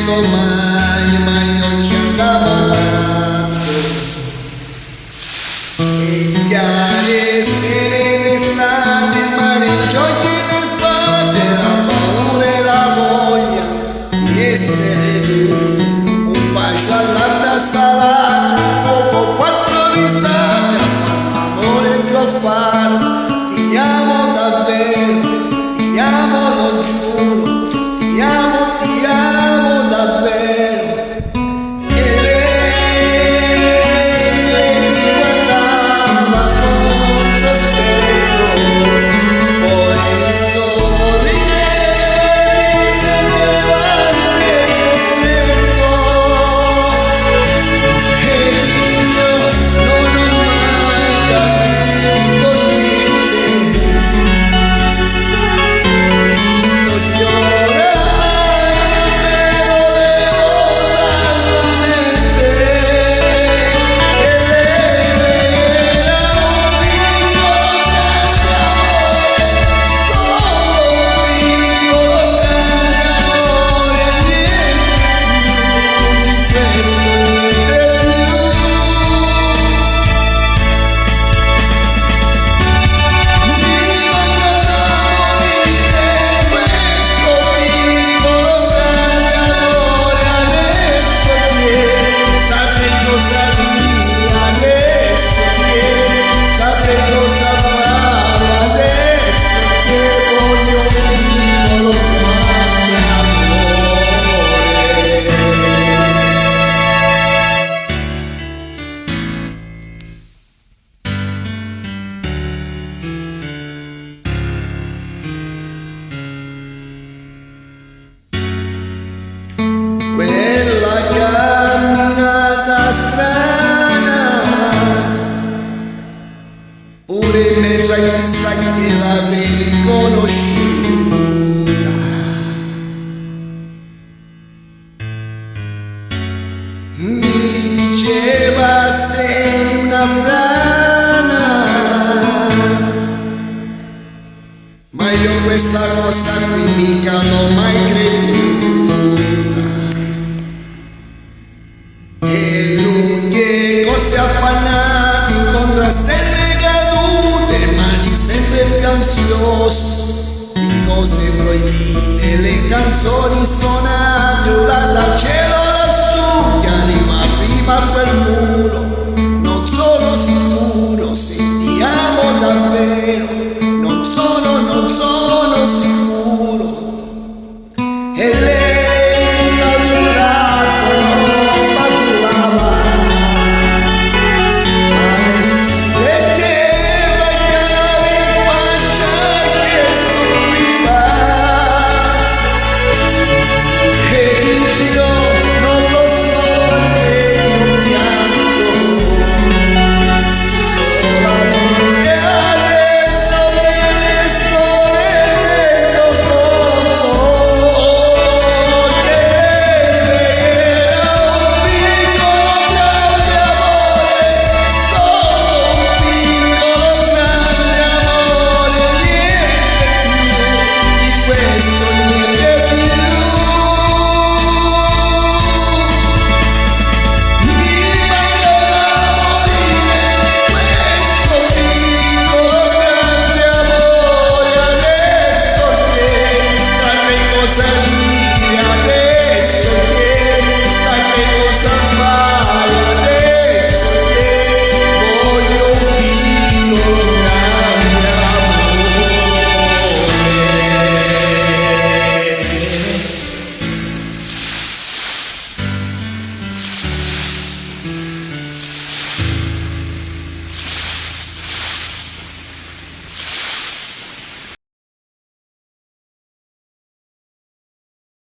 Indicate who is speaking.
Speaker 1: creduto mai, ma io ci andavo tanto. E chiare sere d'estate, mare, giochi nel fate, la paura e la voglia di essere lui. Un bacio all'altra salata, un fuoco, quattro risate, a far l'amore giù a fare. Ti amo davvero, ti amo, lo giuro, ti amo davvero. E lei mi guardava con sospetto, poi mi sorrideva e mi teneva stretto. E io non ho mai capito niente. Quella camminata strana, pure in mezzo ai chissà che l'avrei riconosciuta. Mi diceva sei una frana, ma io questa cosa qui mica l'ho mai creduta.